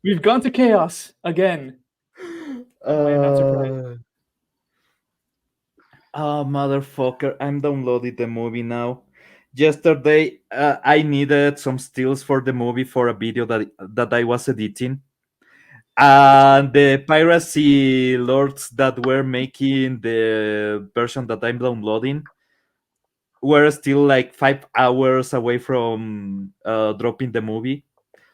We've gone to chaos again. I am not surprised. Uh, oh, motherfucker. I'm downloading the movie now. Yesterday, I needed some stills for the movie for a video that I was editing. And the piracy lords that were making the version that I'm downloading were still like 5 hours away from dropping the movie.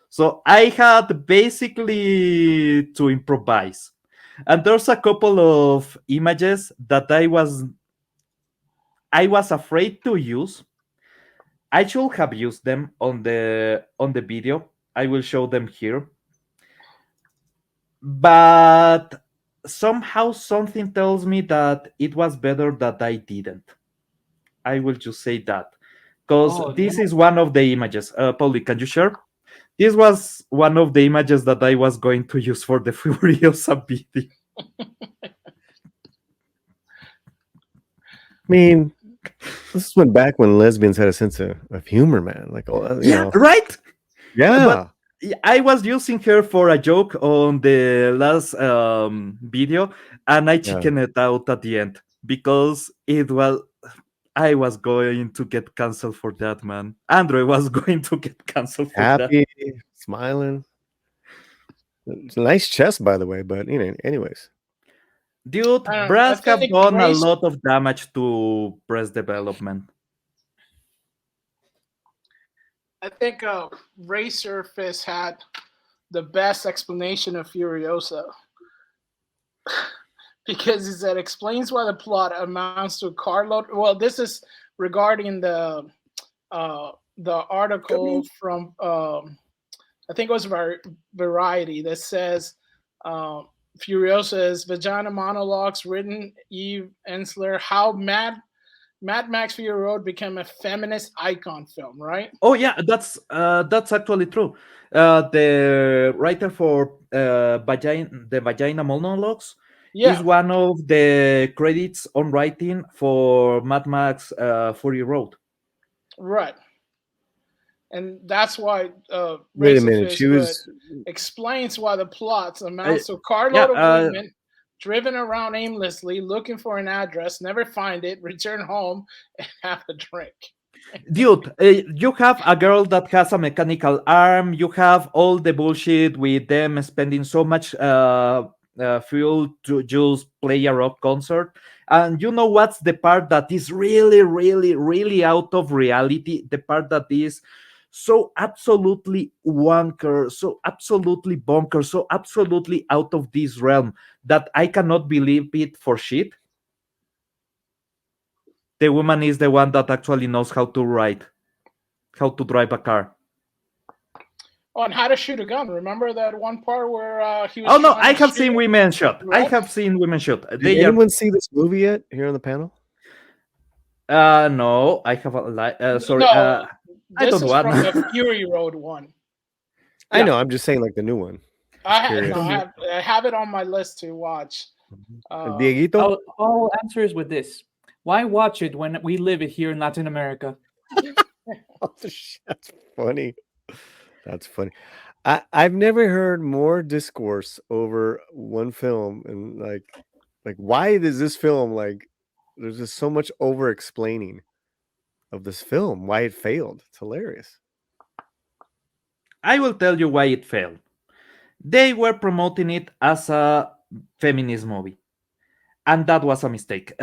So I had basically to improvise. And there's a couple of images that I was afraid to use. I should have used them on the video. I will show them here. But somehow something tells me that it was better that I didn't. I will just say that. Because Oh this no! is one of the images. Pauli, can you share? This was one of the images that I was going to use for the Furiosa video. I mean, this went back when lesbians had a sense of humor, man. Like, Yeah, right? But yeah. I was using her for a joke on the last video, and I Yeah. chickened it out at the end because I was going to get canceled for that, man. Andrew was going to get canceled for that. Happy, smiling. It's a nice chest, by the way, but anyways. Dude, I don't know. I brands have think done a race. lot of damage to press development. I think Racer Fist had the best explanation of Furiosa because he said explains why the plot amounts to a carload. Well, this is regarding the article from I think it was Variety that says Furiosa's vagina monologues written Eve Ensler how Mad Max Fury Road became a feminist icon film, right? Oh yeah, that's actually true. The writer for the Vagina Monologues is Yeah, one of the credits on writing for Mad Max Fury Road. right. And that's why Wait a Racer minute. She Fist put was. explains why the plot Uh, amounts to a yeah, carload of women driven around aimlessly looking for an address, never find it, return home, and have a drink. dude, you have a girl that has a mechanical arm. You have all the bullshit with them spending so much fuel to just play a rock concert. And you know what's the part that is really, really, really out of reality? The part that is so absolutely wanker, so absolutely bonkers, so absolutely out of this realm that I cannot believe it for shit. The woman is the one that actually knows how to drive a car. Oh, and how to shoot a gun. Remember that one part where he was Oh no, trying I to have shoot seen it? women shot. I Right? have seen women shot. Did They are anyone see this movie yet here on the panel? no, I have a sorry. No, I this don't is want. from the Fury Road one. I Yeah. know. I'm just saying, like the new one. Just No, curious. I have it on my list to watch. And Dieguito? I'll answer is with this. Why watch it when we live it here in Latin America? That's funny. That's funny. I've never heard more discourse over one film and like why is this film like there's just so much over explaining of this film, why it failed. It's hilarious. I will tell you why it failed. They were promoting it as a feminist movie, and that was a mistake.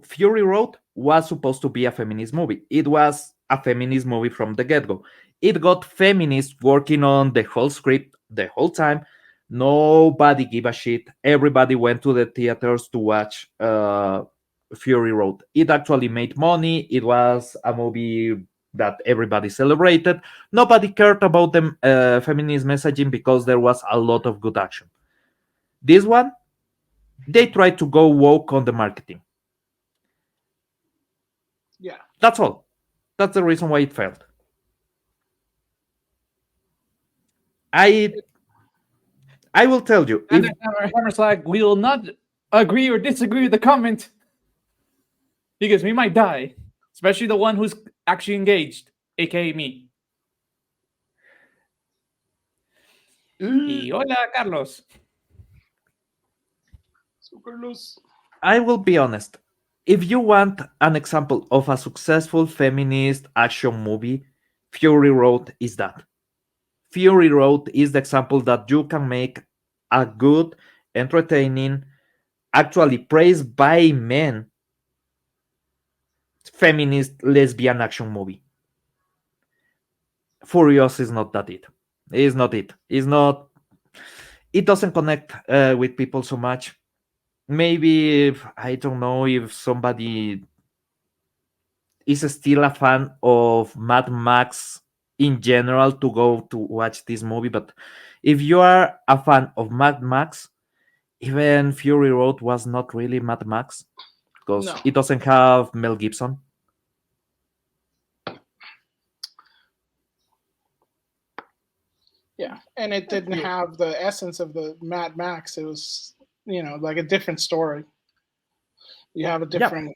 Fury Road was supposed to be a feminist movie. It was a feminist movie from the get go. It got feminists working on the whole script the whole time. Nobody gave a shit. Everybody went to the theaters to watch Fury Road. It actually made money. It was a movie that everybody celebrated. Nobody cared about the feminist messaging because there was a lot of good action. This one, they tried to go woke on the marketing. Yeah. That's all. That's the reason why it failed. I I will tell you And if then Hammer's like, we will not agree or disagree with the comment because we might die, especially the one who's actually engaged, aka me. Y hola, Carlos. Carlos. I will be honest. If you want an example of a successful feminist action movie, Fury Road is that. Fury Road is the example that you can make a good, entertaining, actually praised by men, feminist lesbian action movie. Furiosa is not that it. It's not it. It's not. It doesn't connect with people so much. Maybe I don't know if somebody is still a fan of Mad Max in general to go to watch this movie, but if you are a fan of Mad Max, even Fury Road was not really Mad Max because No. it doesn't have Mel Gibson. Yeah, and it didn't have the essence of the Mad Max. It was, like a different story. You have a different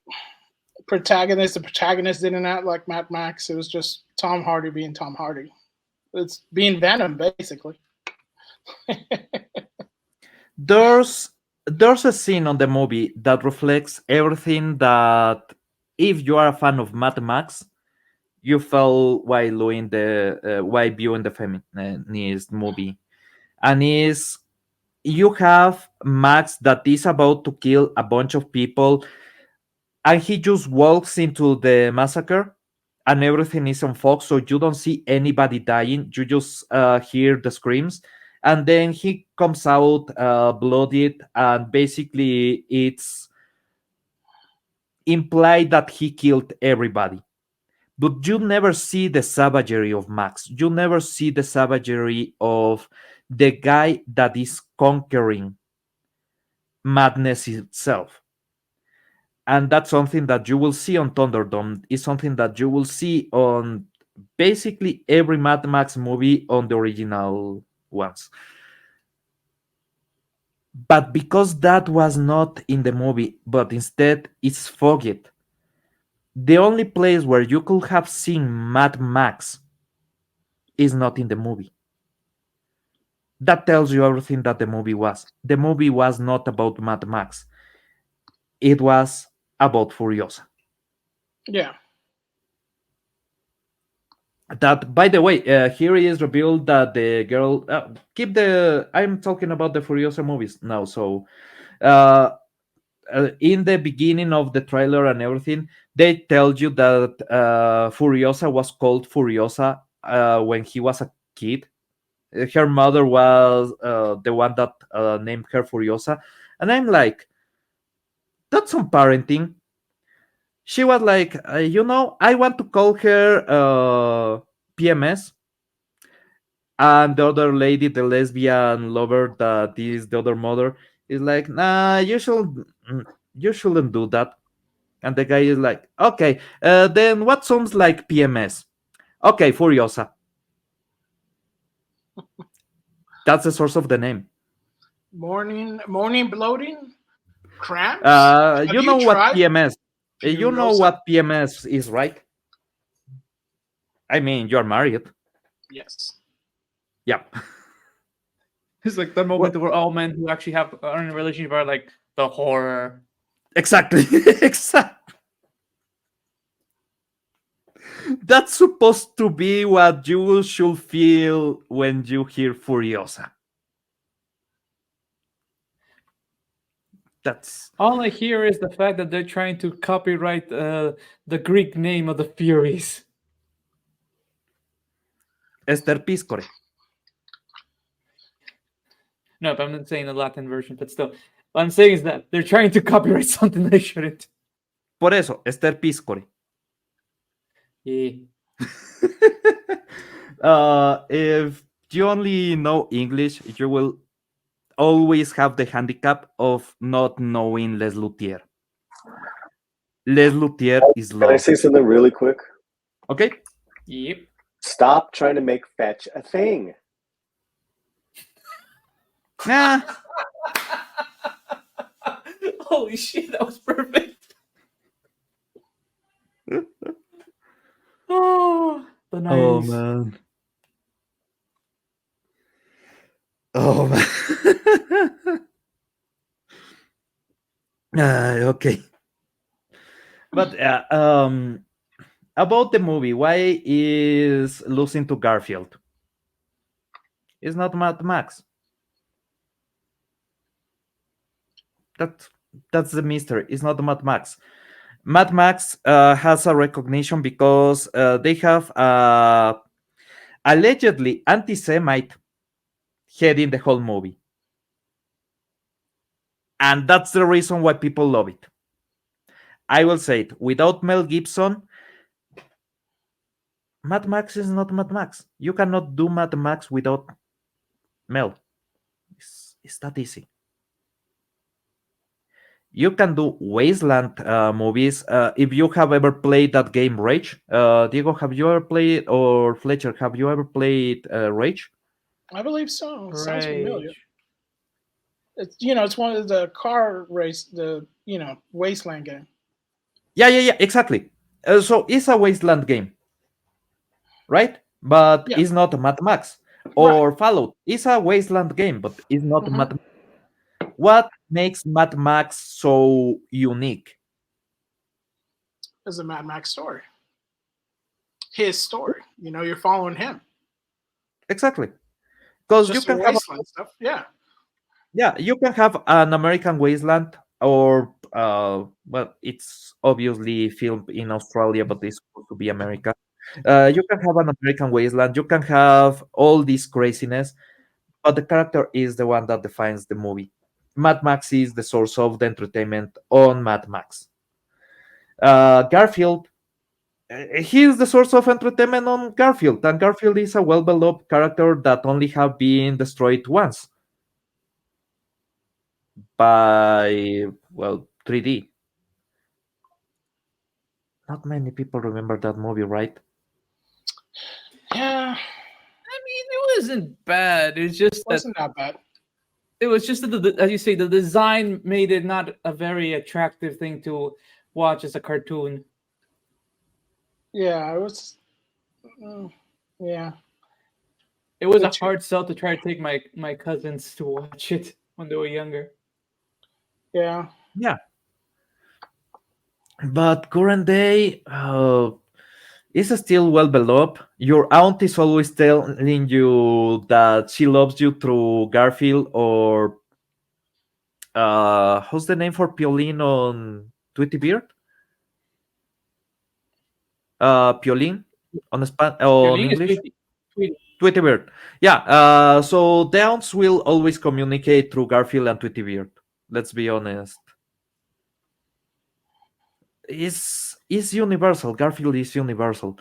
protagonist. The protagonist didn't act like Mad Max. It was just Tom Hardy being Tom Hardy. It's being Venom, basically. There's a scene on the movie that reflects everything that if you are a fan of Mad Max, you felt while viewing the feminist movie, and is you have Max that is about to kill a bunch of people, and he just walks into the massacre, and everything is on fog, so you don't see anybody dying. You just hear the screams, and then he comes out bloodied, and basically it's implied that he killed everybody. But you never see the savagery of Max. You never see the savagery of the guy that is conquering madness itself. And that's something that you will see on Thunderdome. It's something that you will see on basically every Mad Max movie on the original ones. But because that was not in the movie, but instead it's forget, the only place where you could have seen Mad Max is not in the movie. That tells you everything that the movie was. The movie was not about Mad Max. It was about Furiosa. Yeah. That, by the way, here is revealed that the girl. I'm talking about the Furiosa movies now. So, in the beginning of the trailer and everything, they tell you that Furiosa was called Furiosa when he was a kid. Her mother was the one that named her Furiosa, and I'm like, that's some parenting. She was like, I want to call her PMS. And the other lady, the lesbian lover that is the other mother, is like, nah, you shouldn't do that. And the guy is like, okay, then what sounds like PMS? Okay, Furiosa. That's the source of the name. Morning bloating, cramps. You know what PMS? You know Furiosa? what PMS is, right? I mean, you're married. Yes. Yeah. It's like the moment where all men who actually are in a relationship are like the horror. Exactly. Exactly. That's supposed to be what you should feel when you hear Furiosa. That's All I hear is the fact that they're trying to copyright the Greek name of the Furies. Esther Piscore. No, but I'm not saying the Latin version, but still. What I'm saying is that they're trying to copyright something they shouldn't. Por eso, Esther Piscore. Yeah. If you only know English, you will always have the handicap of not knowing Les Luthier. Les Luthier is Can I love. say something really quick? Okay? Yep. Stop trying to make fetch a thing. Nah. Holy shit, that was perfect. Oh, the 90s. Oh, man. Oh, okay. But about the movie, why is losing to Garfield? It's not Mad Max. That that's the mystery. It's not Mad Max. Mad Max has a recognition because they have allegedly anti-Semite heading the whole movie, and that's the reason why people love it. I will say it. Without Mel Gibson, Mad Max is not Mad Max. You cannot do Mad Max without Mel. It's that easy. You can do Wasteland movies. If you have ever played that game Rage, Diego, have you ever played, or Fletcher, have you ever played Rage? I believe so. It sounds Right. familiar. It's it's one of the car race, the Wasteland game. Yeah, exactly. So it's a Wasteland game, right? But Yeah. it's not Mad Max. Or Fallout. It's a Wasteland game, but it's not Mhm. Mad Max. What makes Mad Max so unique? It's a Mad Max story. His story. You're following him. Exactly. Because you Just can the have Wasteland stuff. Yeah. you can have an American Wasteland, or well, it's obviously filmed in Australia, but it's supposed to be America. You can have an American Wasteland. You can have all this craziness, but the character is the one that defines the movie. Mad Max is the source of the entertainment on Mad Max. Garfield, he is the source of entertainment on Garfield, and Garfield is a well-beloved character that only have been destroyed once by, well, 3D. Not many people remember that movie, right? Yeah. I mean, it wasn't bad. It's just that Wasn't that bad. it was just that as you say, the design made it not a very attractive thing to watch as a cartoon. Yeah, it was. Yeah. It was a Which- hard sell to try to take my cousins to watch it when they were younger. Yeah. Yeah. But current day is still well beloved. Your aunt is always telling you that she loves you through Garfield, or who's the name for Piolín on Tweety Beard? Piolín on on Piolín is English. Tweety. Tweety Beard. Yeah. So the aunts will always communicate through Garfield and Tweety Beard. Let's be honest. Is universal. Garfield is universal.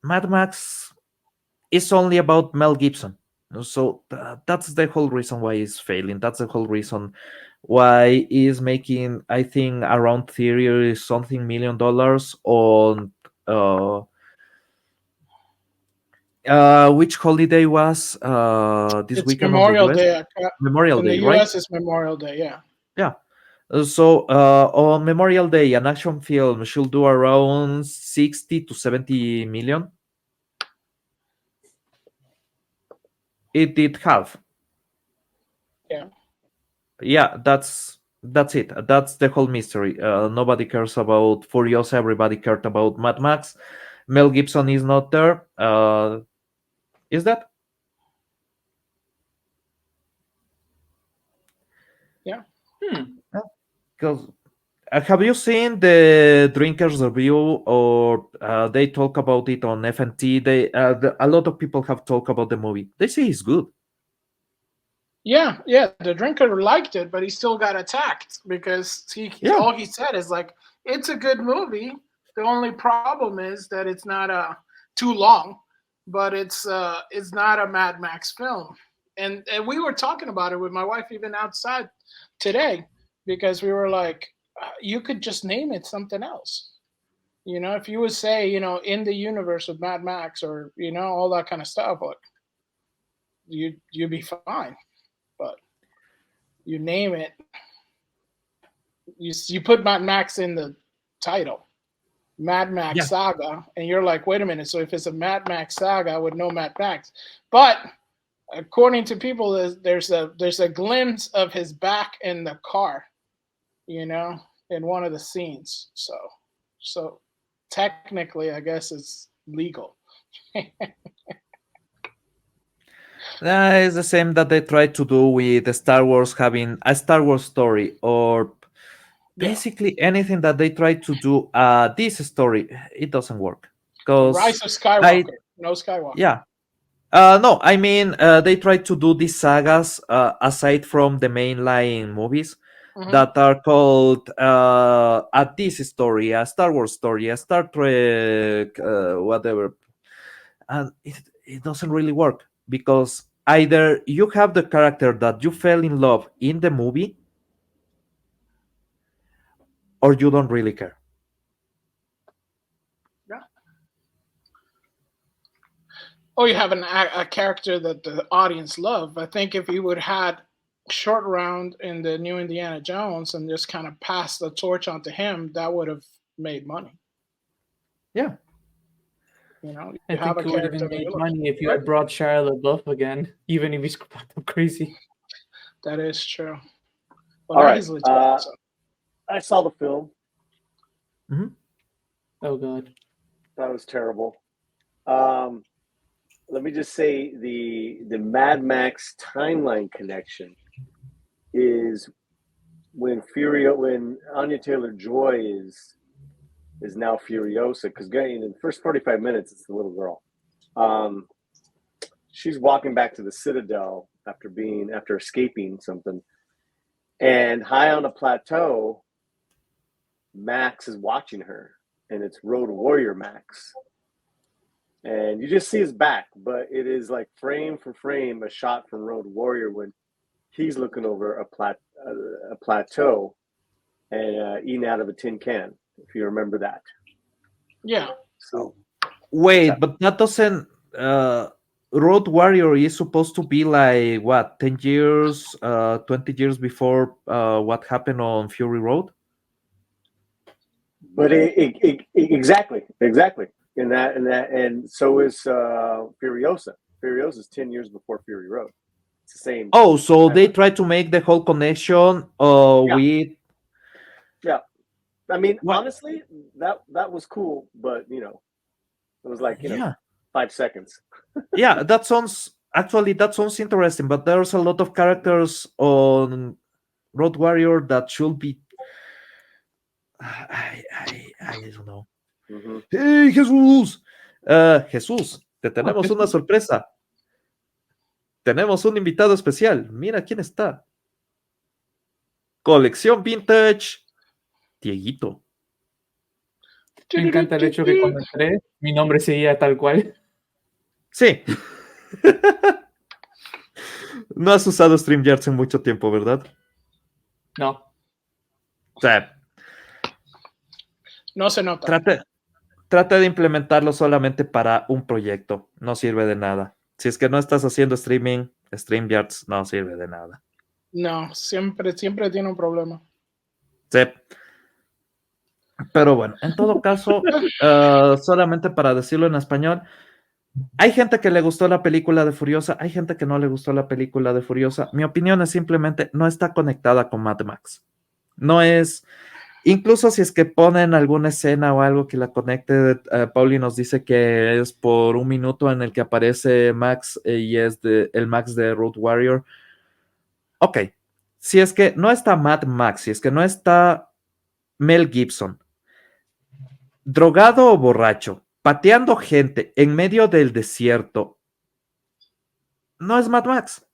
Mad Max is only about Mel Gibson. So that's the whole reason why it's failing. That's the whole reason why he's making, I think, around 30 something million dollars on which holiday was this It's weekend on the Memorial US? Day. Memorial In Day, the right? US, it's Memorial Day. Yeah. Yeah. So on Memorial Day, an action film should do around 60 to 70 million. It did half. Yeah. Yeah, that's it. That's the whole mystery. Nobody cares about Furiosa. Everybody cared about Mad Max. Mel Gibson is not there. Is that? Yeah. Because have you seen the drinkers review, or they talk about it on FNT? A lot of people have talked about the movie. They say it's good. Yeah. The drinker liked it, but he still got attacked because all he said is like, it's a good movie. The only problem is that it's not too long, but it's not a Mad Max film. And we were talking about it with my wife even outside today, because we were like, you could just name it something else. If you would say, in the universe of Mad Max, or all that kind of stuff, like you'd be fine. But you name it, you put Mad Max in the title, Mad Max Saga, and you're like, wait a minute. So if it's a Mad Max saga with no Mad Max, but according to people, there's a glimpse of his back in the car, in one of the scenes. So technically, I guess it's legal. It's the same that they try to do with the Star Wars having a Star Wars story, or basically anything that they try to do this story. It doesn't work. Rise of Skywalker. No Skywalker. Yeah. No, I mean, they try to do these sagas aside from the mainline movies that are called a this story, a Star Wars story, a Star Trek, whatever. And it doesn't really work, because either you have the character that you fell in love in the movie, or you don't really care. Or you have a character that the audience love. I think if you would had Short Round in the new Indiana Jones and just kind of pass the torch on to him, that would have made money. Yeah. You I think it would have made money if you had brought Shia LaBeouf again, even if he's crazy. That is true. Well, all right. He's legit, so. I saw the film. Mm-hmm. Oh, God. That was terrible. Let me just say the Mad Max timeline connection is when Anya Taylor-Joy is now Furiosa, because in the first 45 minutes it's the little girl. She's walking back to the Citadel after escaping something, and high on a plateau, Max is watching her, and it's Road Warrior Max. And you just see his back, but it is like frame for frame a shot from Road Warrior when he's looking over a plateau and eating out of a tin can, if you remember that. Yeah. So wait, but that doesn't. Road Warrior is supposed to be like what, 10 years, 20 years before what happened on Fury Road? But exactly. And so is Furiosa. Furiosa is 10 years before Fury Road. It's the same. Oh, so they try to make the whole connection with. Yeah, I mean, What? honestly, that was cool, but it was like 5 seconds. Yeah, that sounds interesting. But there's a lot of characters on Road Warrior that should be. I don't know. Mm-hmm. ¡Hey, Jesús! Jesús, te tenemos una sorpresa. Tenemos un invitado especial. Mira quién está. Colección Vintage. Dieguito. Me encanta el hecho que cuando entré, mi nombre seguía tal cual. Sí. No has usado StreamYard en mucho tiempo, ¿verdad? No. O sea, no se nota. Trata de implementarlo solamente para un proyecto. No sirve de nada. Si es que no estás haciendo streaming, StreamYards no sirve de nada. No, siempre tiene un problema. Sí. Pero bueno, en todo caso, solamente para decirlo en español, hay gente que le gustó la película de Furiosa, hay gente que no le gustó la película de Furiosa. Mi opinión es simplemente no está conectada con Mad Max. No es... Incluso si es que ponen alguna escena o algo que la conecte, Pauli nos dice que es por un minuto en el que aparece Max y es el Max de Road Warrior. Ok, si es que no está Mad Max, si es que no está Mel Gibson, drogado o borracho, pateando gente en medio del desierto, no es Mad Max.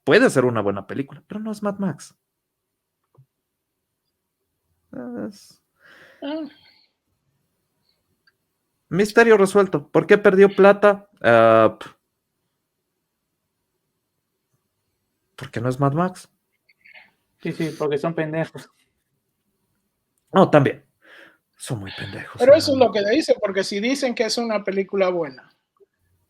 Puede ser una buena película, pero no es Mad Max. Misterio resuelto. ¿Por qué perdió plata? Porque no es Mad Max. Sí, porque son pendejos. No, también. Son muy pendejos. Pero eso es lo que dicen, porque si dicen que es una película buena,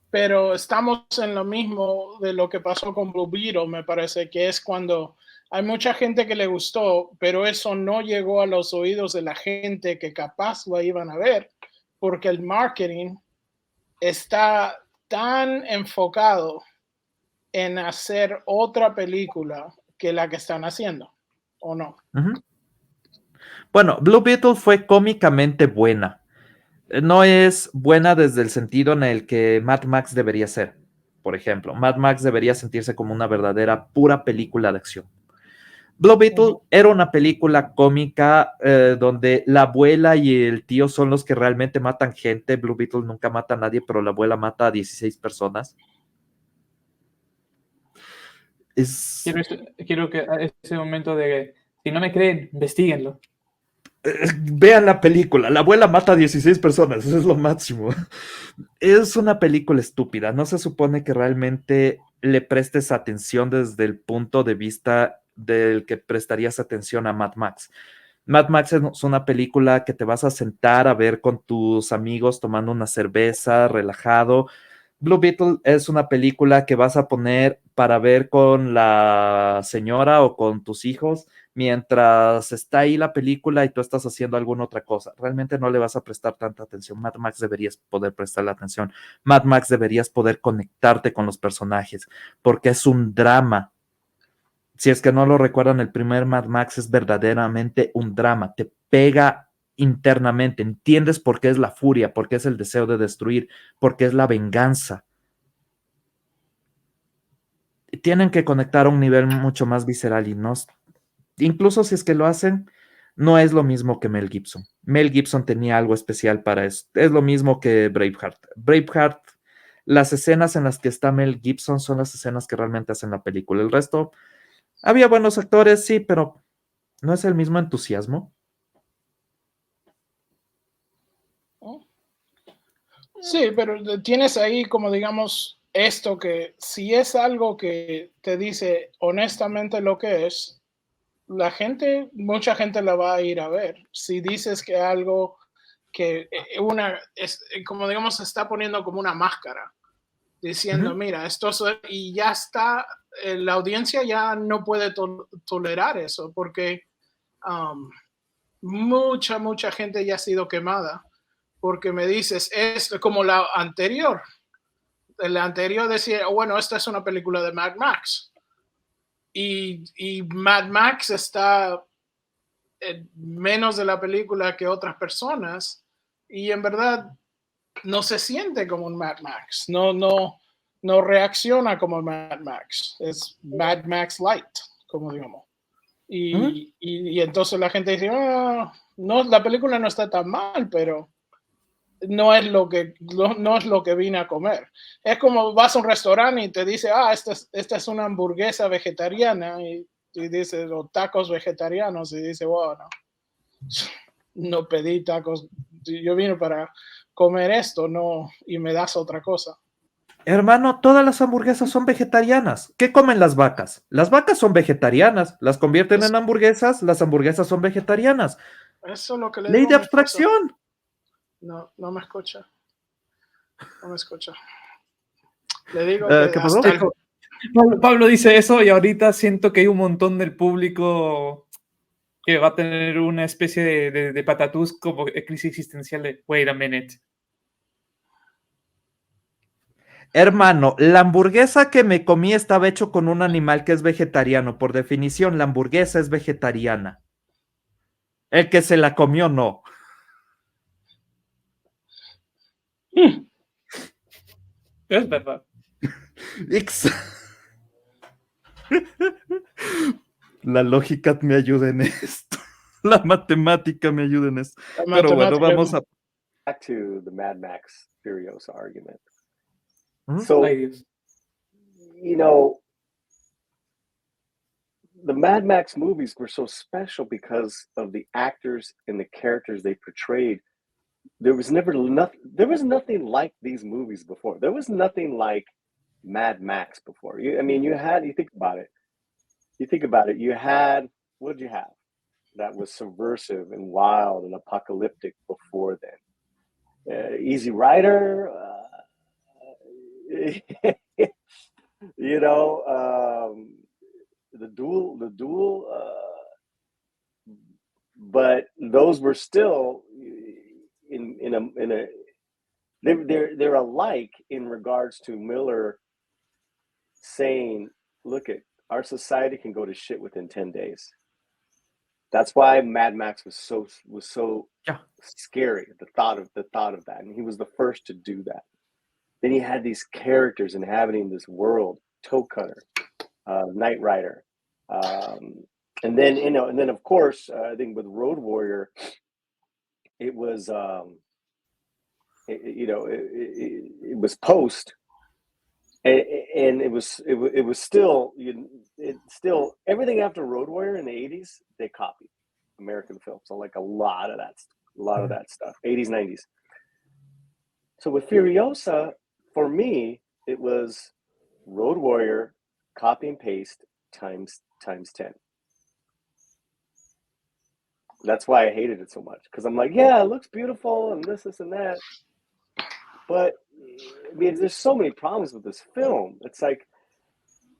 pero estamos en lo mismo de lo que pasó con Blue Beetle, me parece que es cuando hay mucha gente que le gustó, pero eso no llegó a los oídos de la gente que capaz lo iban a ver, porque el marketing está tan enfocado en hacer otra película que la que están haciendo, ¿o no? Bueno, Blue Beetle fue cómicamente buena. No es buena desde el sentido en el que Mad Max debería ser. Por ejemplo, Mad Max debería sentirse como una verdadera pura película de acción. Blue Beetle era una película cómica donde la abuela y el tío son los que realmente matan gente. Blue Beetle nunca mata a nadie, pero la abuela mata a 16 personas. Quiero que a ese momento de, si no me creen, investíguenlo. Vean la película, la abuela mata a 16 personas, eso es lo máximo. Es una película estúpida, no se supone que realmente le prestes atención desde el punto de vista del que prestarías atención a Mad Max. Mad Max es una película que te vas a sentar a ver con tus amigos tomando una cerveza, relajado. Blue Beetle es una película que vas a poner para ver con la señora o con tus hijos mientras está ahí la película y tú estás haciendo alguna otra cosa. Realmente no le vas a prestar tanta atención. Mad Max deberías poder prestarle atención. Mad Max deberías poder conectarte con los personajes porque es un drama. Si es que no lo recuerdan, el primer Mad Max es verdaderamente un drama. Te pega internamente. Entiendes por qué es la furia, por qué es el deseo de destruir, por qué es la venganza. Tienen que conectar a un nivel mucho más visceral y no, incluso si es que lo hacen, no es lo mismo que Mel Gibson. Mel Gibson tenía algo especial para eso. Es lo mismo que Braveheart. Braveheart, las escenas en las que está Mel Gibson son las escenas que realmente hacen la película. El resto, había buenos actores, sí, pero no es el mismo entusiasmo. Sí, pero tienes ahí como digamos esto que si es algo que te dice honestamente lo que es, la gente, mucha gente la va a ir a ver. Si dices que algo que como digamos, se está poniendo como una máscara, diciendo, mira, esto es, y ya está, la audiencia ya no puede tolerar eso, porque mucha gente ya ha sido quemada, porque me dices, es como la anterior. La anterior decía, bueno, esta es una película de Mad Max. Y Mad Max está menos de la película que otras personas y en verdad no se siente como un Mad Max, no reacciona como Mad Max, es Mad Max Light, como digamos. Y entonces la gente dice, no, la película no está tan mal, pero no es lo que vine a comer. Es como vas a un restaurante y te dice, esta es una hamburguesa vegetariana y dices, o tacos vegetarianos, y dice, bueno, no pedí tacos, yo vine para comer esto, no, y me das otra cosa. Hermano, todas las hamburguesas son vegetarianas. ¿Qué comen las vacas? Las vacas son vegetarianas. Las convierten en hamburguesas, las hamburguesas son vegetarianas. Eso es lo que le Ley digo de a mi esposa. abstracción. No me escucha. No me escucha. Le digo ¿Qué pasó? Pablo dice eso y ahorita siento que hay un montón del público que va a tener una especie de patatús como crisis existencial de wait a minute. Hermano, la hamburguesa que me comí estaba hecho con un animal que es vegetariano. Por definición, la hamburguesa es vegetariana. El que se la comió, no. Es verdad. La lógica me ayuda en esto. La matemática me ayuda en esto. Pero bueno, vamos a... Back to the Mad Max Furiosa argument. So, Ay, Dios. you know, the Mad Max movies were so special because of the actors and the characters they portrayed. There was nothing like these movies before. There was nothing like Mad Max before. You think about it. You had, what did you have that was subversive and wild and apocalyptic before then? Easy Rider, the duel, but those were still in a they're alike in regards to Miller saying, look, at our society can go to shit within 10 days. That's why Mad Max was so scary, the thought of that, and he was the first to do that. Then he had these characters inhabiting this world: Toe Cutter, Knight Rider, and then of course I think with Road Warrior, it was it was post, and it was still everything after Road Warrior in the 80s they copied American films, so like a lot of that stuff, 80s, 90s. So with Furiosa, for me, it was Road Warrior, copy and paste times 10. That's why I hated it so much, because I'm like, yeah, it looks beautiful and this and that, but I mean, there's so many problems with this film. It's like,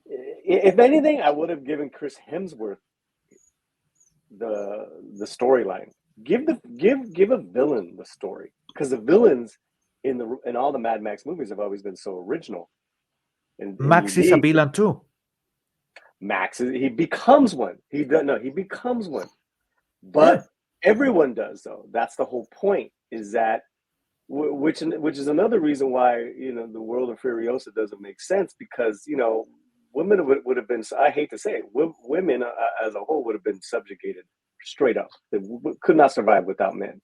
if anything, I would have given Chris Hemsworth the storyline. Give a villain the story, because the villains in all the Mad Max movies have always been so original. And Max is a villain too. Max he becomes one. He becomes one. But everyone does, though. That's the whole point. Is that which is another reason why the world of Furiosa doesn't make sense, because women would have been, I hate to say it, women as a whole would have been subjugated straight up. They could not survive without men.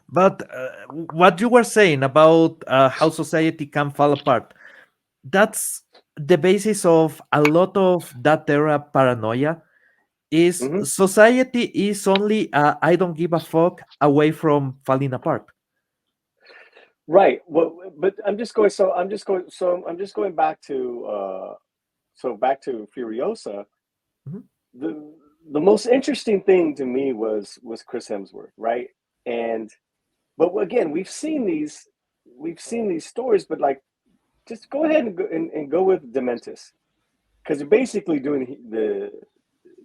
But what you were saying about how society can fall apart, that's the basis of a lot of that era paranoia. Is society is only I don't give a fuck away from falling apart. Right. Well, but I'm just going back to back to Furiosa. The most interesting thing to me was Chris Hemsworth, right? But again, we've seen these stories, but like, just go ahead and go with Dementis, because you're basically doing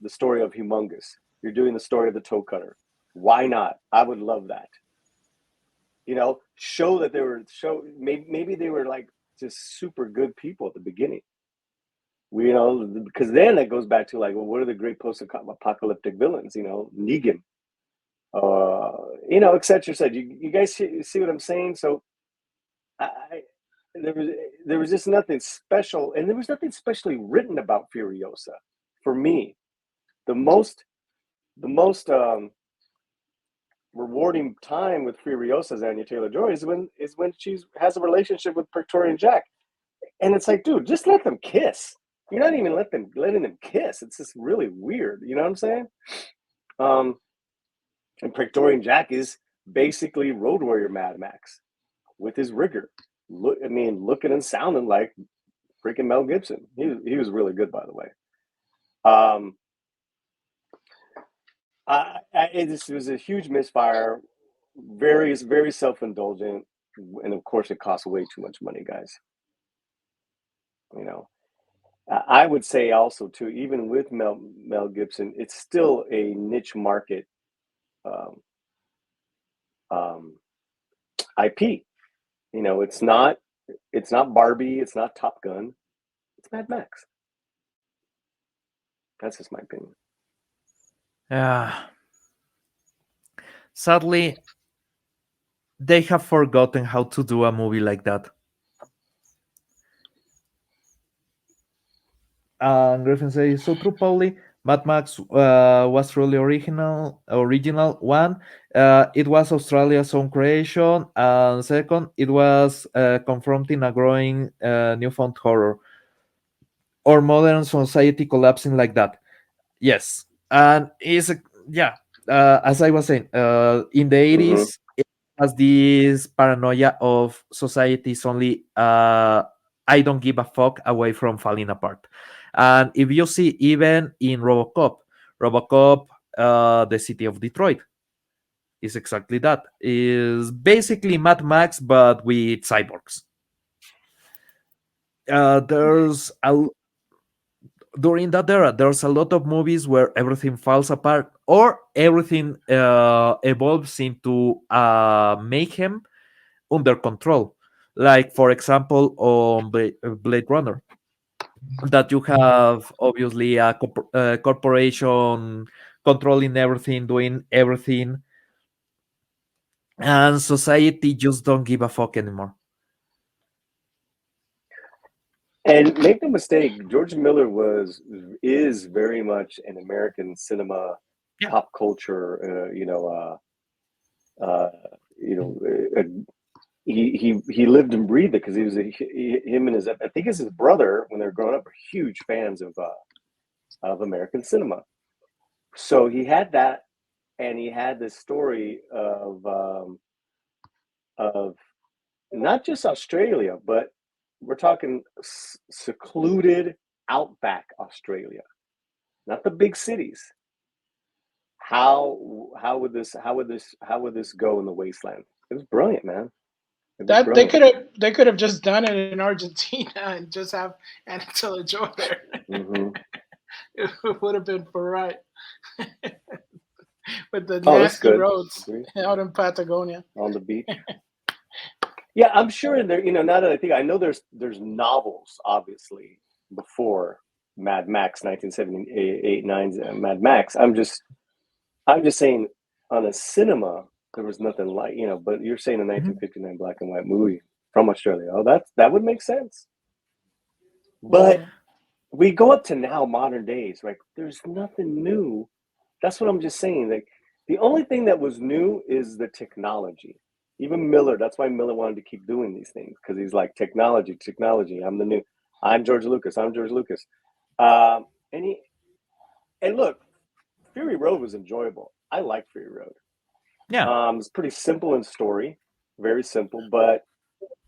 the story of Humongous. You're doing the story of the Toe Cutter. Why not? I would love that. Show that maybe they were like just super good people at the beginning. Because then it goes back to like, well, what are the great post-apocalyptic villains? Negan, etc. Said you guys see what I'm saying? So there was just nothing special, and there was nothing specially written about Furiosa for me. The most rewarding time with Furiosa as Anya Taylor-Joy is when she has a relationship with Praetorian Jack, and it's like, dude, just let them kiss. You're not even letting them kiss. It's just really weird. You know what I'm saying? And Praetorian Jack is basically Road Warrior Mad Max with his rigor. Looking and sounding like freaking Mel Gibson. He was really good, by the way. This was a huge misfire, very, very self-indulgent, and of course it costs way too much money, guys. I would say also too, even with Mel Gibson, it's still a niche market IP. It's not Barbie, it's not Top Gun, it's Mad Max. That's just my opinion. Sadly, they have forgotten how to do a movie like that. Griffin says, so true, Paulie. Mad Max was truly original one. It was Australia's own creation, and second, it was confronting a growing newfound horror or modern society collapsing like that. Yes, and as I was saying, in the 80s, it has this paranoia of society is only I don't give a fuck away from falling apart. And if you see, even in RoboCop, the city of Detroit is exactly that. Is basically Mad Max, but with cyborgs. During that era, there's a lot of movies where everything falls apart or everything evolves into mayhem, under control. Like, for example, on Blade Runner, that you have obviously a corporation controlling everything, doing everything, and society just don't give a fuck anymore. And make no mistake, George Miller is very much an American cinema, pop culture. He lived and breathed it because he was him and his, I think it's his brother, when they were growing up, were huge fans of American cinema. So he had that, and he had this story of not just Australia, but we're talking secluded outback Australia, not the big cities. How would this go in the wasteland? It was brilliant, man. That they could have just done it in Argentina and just have Anatole Joy there. Mm-hmm. It would have been for right. With the nasty roads out in Patagonia on the beach. Yeah, I'm sure there. Now that I think, I know there's novels obviously before Mad Max, 1978-9's Mad Max. I'm just saying, on a cinema there was nothing like, but you're saying a 1959 black and white movie from Australia. Oh, that would make sense. But we go up to now, modern days, right? There's nothing new. That's what I'm just saying. Like, the only thing that was new is the technology. Even Miller, that's why Miller wanted to keep doing these things, because he's like, technology. I'm George Lucas. And look, Fury Road was enjoyable. I like Fury Road. Yeah. It's pretty simple in story, very simple, but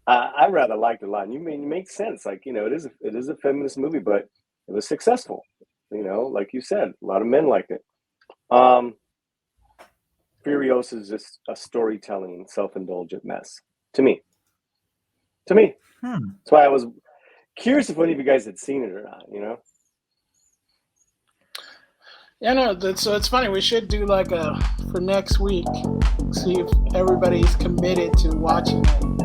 I rather liked it a lot. And you make sense. Like, it is a feminist movie, but it was successful. Like you said, a lot of men liked it. Furiosa is just a storytelling, self-indulgent mess to me. That's why I was curious if any of you guys had seen it or not. Yeah, no. So it's funny. We should do for next week. See if everybody's committed to watching it.